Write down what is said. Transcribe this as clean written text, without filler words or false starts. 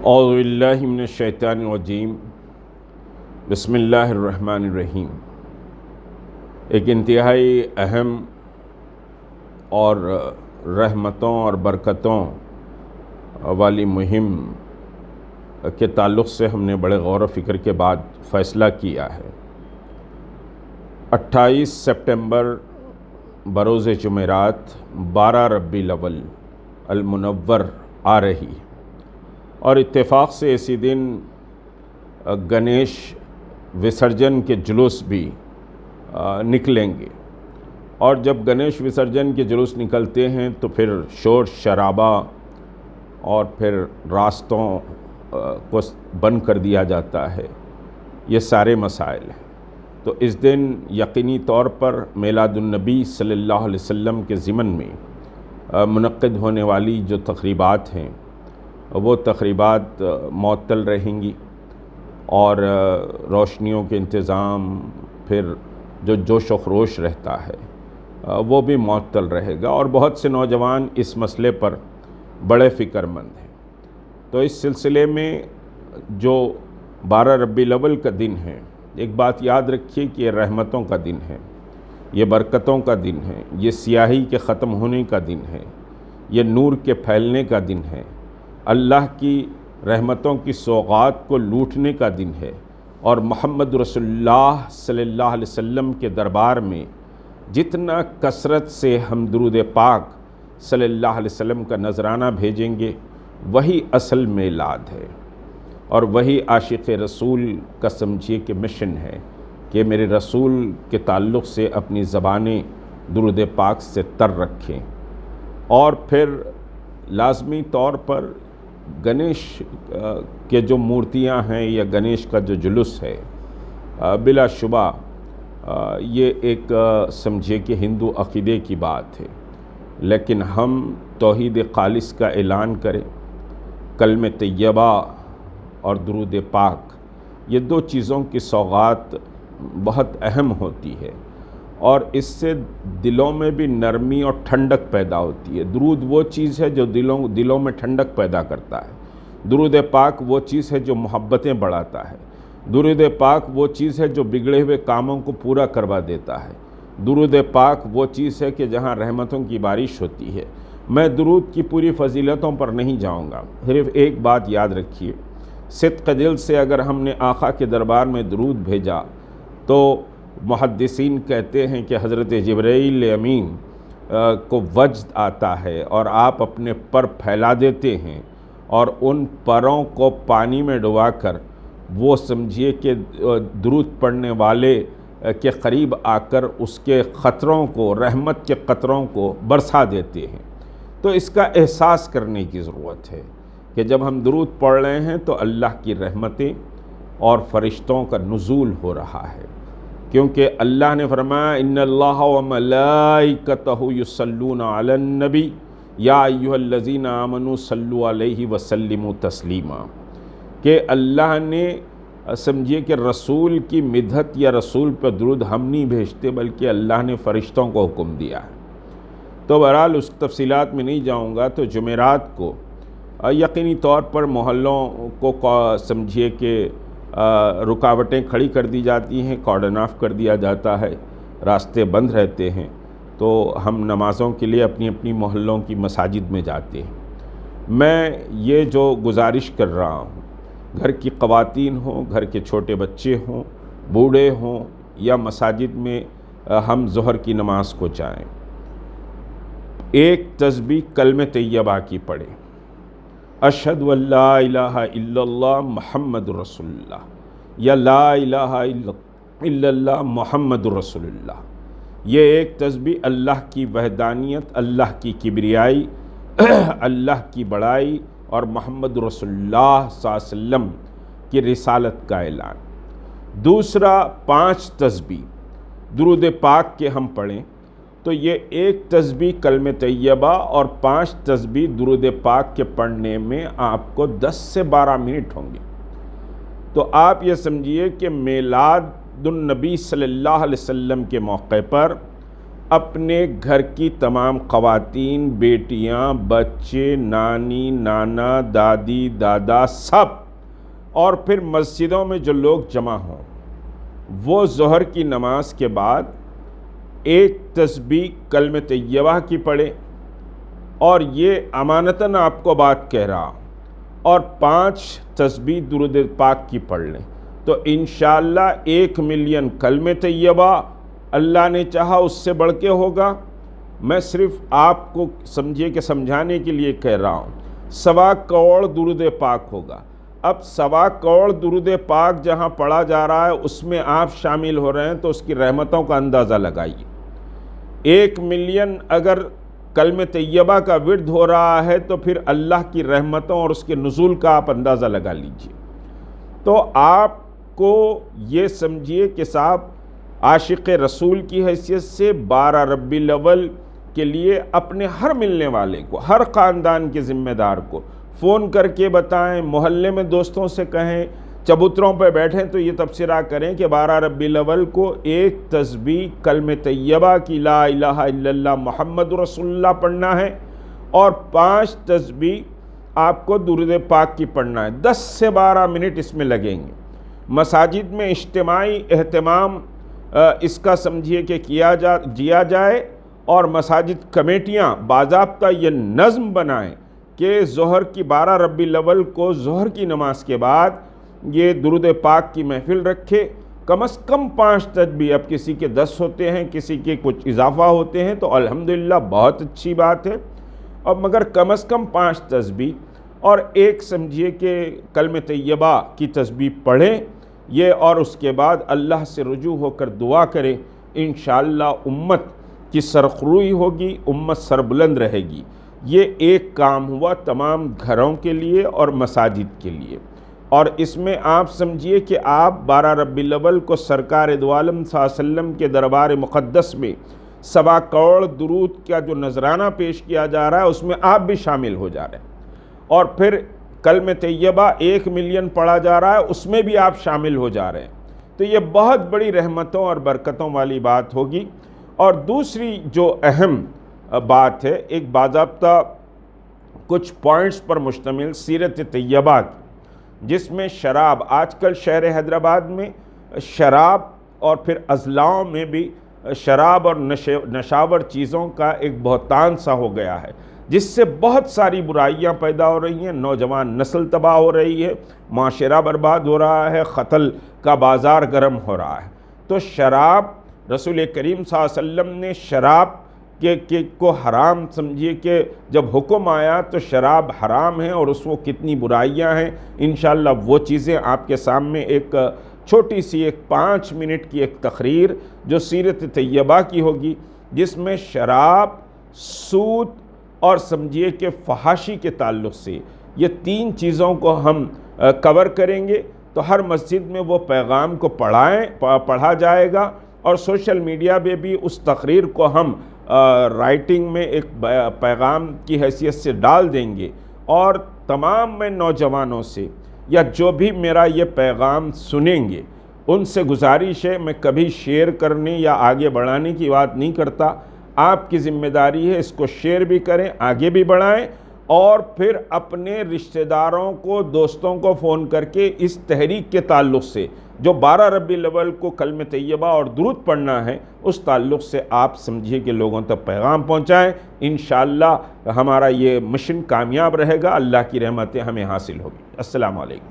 اعوذ باللہ من الشیطان الرجیم بسم اللہ الرحمن الرحیم۔ ایک انتہائی اہم اور رحمتوں اور برکتوں والی مہم کے تعلق سے ہم نے بڑے غور و فکر کے بعد فیصلہ کیا ہے۔ 28 سپٹمبر بروز جمعرات 12 ربیع الاول المنور آ رہی، اور اتفاق سے اسی دن گنیش وسرجن کے جلوس بھی نکلیں گے، اور جب گنیش وسرجن کے جلوس نکلتے ہیں تو پھر شور شرابہ اور پھر راستوں کو بند کر دیا جاتا ہے۔ یہ سارے مسائل ہیں۔ تو اس دن یقینی طور پر میلاد النبی صلی اللہ علیہ وسلم کے ضمن میں منعقد ہونے والی جو تقریبات ہیں وہ تقریبات معطل رہیں گی، اور روشنیوں کے انتظام، پھر جو جوش و خروش رہتا ہے وہ بھی معطل رہے گا، اور بہت سے نوجوان اس مسئلے پر بڑے فکر مند ہیں۔ تو اس سلسلے میں جو 12 ربیع الاول کا دن ہے، ایک بات یاد رکھیے کہ یہ رحمتوں کا دن ہے، یہ برکتوں کا دن ہے، یہ سیاہی کے ختم ہونے کا دن ہے، یہ نور کے پھیلنے کا دن ہے، اللہ کی رحمتوں کی سوغات کو لوٹنے کا دن ہے، اور محمد رسول اللہ صلی اللہ علیہ وسلم کے دربار میں جتنا کثرت سے ہم درود پاک صلی اللہ علیہ وسلم کا نذرانہ بھیجیں گے وہی اصل میلاد ہے، اور وہی عاشق رسول کا سمجھیے کہ مشن ہے کہ میرے رسول کے تعلق سے اپنی زبانیں درود پاک سے تر رکھیں۔ اور پھر لازمی طور پر گنیش کے جو مورتیاں ہیں یا گنیش کا جو جلوس ہے، بلا شبہ یہ ایک سمجھے کہ ہندو عقیدے کی بات ہے، لیکن ہم توحید خالص کا اعلان کریں، کلمہ طیبہ اور درود پاک، یہ دو چیزوں کی سوغات بہت اہم ہوتی ہے، اور اس سے دلوں میں بھی نرمی اور ٹھنڈک پیدا ہوتی ہے۔ درود وہ چیز ہے جو دلوں میں ٹھنڈک پیدا کرتا ہے، درود پاک وہ چیز ہے جو محبتیں بڑھاتا ہے، درود پاک وہ چیز ہے جو بگڑے ہوئے کاموں کو پورا کروا دیتا ہے، درود پاک وہ چیز ہے کہ جہاں رحمتوں کی بارش ہوتی ہے۔ میں درود کی پوری فضیلتوں پر نہیں جاؤں گا، صرف ایک بات یاد رکھیے، صدق دل سے اگر ہم نے آقا کے دربار میں درود بھیجا تو محدثین کہتے ہیں کہ حضرت جبرائیل امین کو وجد آتا ہے، اور آپ اپنے پر پھیلا دیتے ہیں، اور ان پروں کو پانی میں ڈبا کر وہ سمجھیے کہ درود پڑھنے والے کے قریب آ کر اس کے قطروں کو، رحمت کے قطروں کو برسا دیتے ہیں۔ تو اس کا احساس کرنے کی ضرورت ہے کہ جب ہم درود پڑھ رہے ہیں تو اللہ کی رحمتیں اور فرشتوں کا نزول ہو رہا ہے، کیونکہ اللہ نے فرمایا ان اللہ وملائکتہ یصلون علی النبی یا ایھا الذین آمنوا صلوا علیہ وسلموا تسلیما، کہ اللہ نے سمجھیے کہ رسول کی مدحت یا رسول پر درود ہم نہیں بھیجتے، بلکہ اللہ نے فرشتوں کو حکم دیا ہے۔ تو بہرحال اس تفصیلات میں نہیں جاؤں گا۔ تو جمعرات کو یقینی طور پر محلوں کو سمجھیے کہ رکاوٹیں کھڑی کر دی جاتی ہیں، کارڈن آف کر دیا جاتا ہے، راستے بند رہتے ہیں، تو ہم نمازوں کے لیے اپنی اپنی محلوں کی مساجد میں جاتے ہیں۔ میں یہ جو گزارش کر رہا ہوں، گھر کی خواتین ہوں، گھر کے چھوٹے بچے ہوں، بوڑھے ہوں، یا مساجد میں ہم ظہر کی نماز کو جائیں، ایک تسبیح کلمہ طیبہ کی پڑھیں، اشہد ان لا الہ الا اللہ محمد رسول اللہ، یا لا الہ الا اللہ محمد رسول اللہ۔ یہ ایک تسبیح اللہ کی وحدانیت، اللہ کی کبریائی، اللہ کی بڑائی، اور محمد رسول اللہ صلی اللہ علیہ وسلم کی رسالت کا اعلان۔ دوسرا 5 تسبیح درود پاک کے ہم پڑھیں، تو یہ ایک تسبیح کلمہ طیبہ اور 5 تسبیح درود پاک کے پڑھنے میں آپ کو 10 سے 12 منٹ ہوں گے۔ تو آپ یہ سمجھیے کہ میلاد النبی صلی اللہ علیہ وسلم کے موقع پر اپنے گھر کی تمام خواتین، بیٹیاں، بچے، نانی، نانا، دادی، دادا، سب، اور پھر مسجدوں میں جو لوگ جمع ہوں، وہ ظہر کی نماز کے بعد ایک تسبیح کلمہ طیبہ کی پڑھے، اور یہ امانتاً آپ کو بات کہہ رہا، اور 5 تسبیح درود پاک کی پڑھ لیں، تو انشاءاللہ 1 ملین کلمہ طیبہ اللہ نے چاہا اس سے بڑھ کے ہوگا۔ میں صرف آپ کو سمجھے کہ سمجھانے کے لیے کہہ رہا ہوں، 1.25 کروڑ درود پاک ہوگا۔ اب 1.25 کروڑ درود پاک جہاں پڑھا جا رہا ہے اس میں آپ شامل ہو رہے ہیں، تو اس کی رحمتوں کا اندازہ لگائیے۔ 1 ملین اگر کلمہ طیبہ کا ورد ہو رہا ہے تو پھر اللہ کی رحمتوں اور اس کے نزول کا آپ اندازہ لگا لیجئے۔ تو آپ کو یہ سمجھیے کہ صاحب عاشق رسول کی حیثیت سے 12 ربیع الاول کے لیے اپنے ہر ملنے والے کو، ہر خاندان کے ذمہ دار کو فون کر کے بتائیں، محلے میں دوستوں سے کہیں، چبوتروں پہ بیٹھیں تو یہ تبصرہ کریں کہ 12 ربیع الاول کو ایک تسبیح کلمہ طیبہ کی لا الہ الا اللہ محمد رسول اللہ پڑھنا ہے، اور 5 تسبیح آپ کو درود پاک کی پڑھنا ہے۔ 10 سے 12 منٹ اس میں لگیں گے۔ مساجد میں اجتماعی اہتمام اس کا سمجھیے کہ جیا جائے، اور مساجد کمیٹیاں باضابطہ یہ نظم بنائیں کہ ظہر کی 12 ربیع الاول کو ظہر کی نماز کے بعد یہ درود پاک کی محفل رکھے، کم از کم 5 تسبیح، اب کسی کے 10 ہوتے ہیں، کسی کے کچھ اضافہ ہوتے ہیں تو الحمدللہ بہت اچھی بات ہے، اور مگر کم از کم 5 تسبیح، اور ایک سمجھیے کہ کلمہ طیبہ کی تسبیح پڑھیں یہ، اور اس کے بعد اللہ سے رجوع ہو کر دعا کریں، انشاءاللہ امت کی سرخروئی ہوگی، امت سربلند رہے گی۔ یہ ایک کام ہوا تمام گھروں کے لیے اور مساجد کے لیے، اور اس میں آپ سمجھیے کہ آپ 12 ربیع الاول کو سرکار دو عالم صلی اللہ علیہ وسلم کے دربار مقدس میں 1.25 کروڑ درود کا جو نذرانہ پیش کیا جا رہا ہے اس میں آپ بھی شامل ہو جا رہے ہیں، اور پھر کلمہ طیبہ 1 ملین پڑھا جا رہا ہے اس میں بھی آپ شامل ہو جا رہے ہیں، تو یہ بہت بڑی رحمتوں اور برکتوں والی بات ہوگی۔ اور دوسری جو اہم بات ہے، ایک باضابطہ کچھ پوائنٹس پر مشتمل سیرت طیبہ کی، جس میں شراب، آج کل شہر حیدرآباد میں شراب اور پھر اضلاعوں میں بھی شراب اور نشاور چیزوں کا ایک بہتان سا ہو گیا ہے، جس سے بہت ساری برائیاں پیدا ہو رہی ہیں، نوجوان نسل تباہ ہو رہی ہے، معاشرہ برباد ہو رہا ہے، قتل کا بازار گرم ہو رہا ہے۔ تو شراب، رسول کریم صلی اللہ علیہ وسلم نے شراب کو حرام سمجھیے کہ جب حکم آیا تو شراب حرام ہے، اور اس کو کتنی برائیاں ہیں، انشاءاللہ وہ چیزیں آپ کے سامنے ایک چھوٹی سی 5 منٹ کی ایک تقریر جو سیرت طیبہ کی ہوگی، جس میں شراب، سود اور سمجھیے کہ فحاشی کے تعلق سے یہ 3 چیزوں کو ہم کور کریں گے، تو ہر مسجد میں وہ پیغام کو پڑھا جائے گا، اور سوشل میڈیا پہ بھی اس تقریر کو ہم رائٹنگ میں ایک پیغام کی حیثیت سے ڈال دیں گے، اور تمام میں نوجوانوں سے یا جو بھی میرا یہ پیغام سنیں گے ان سے گزارش ہے، میں کبھی شیئر کرنے یا آگے بڑھانے کی بات نہیں کرتا، آپ کی ذمہ داری ہے اس کو شیئر بھی کریں، آگے بھی بڑھائیں، اور پھر اپنے رشتہ داروں کو، دوستوں کو فون کر کے اس تحریک کے تعلق سے جو 12 ربیع الاول کو کلمہ طیبہ اور درود پڑھنا ہے اس تعلق سے آپ سمجھیے کہ لوگوں تک پیغام پہنچائیں، انشاءاللہ ہمارا یہ مشن کامیاب رہے گا، اللہ کی رحمتیں ہمیں حاصل ہوگی۔ السلام علیکم۔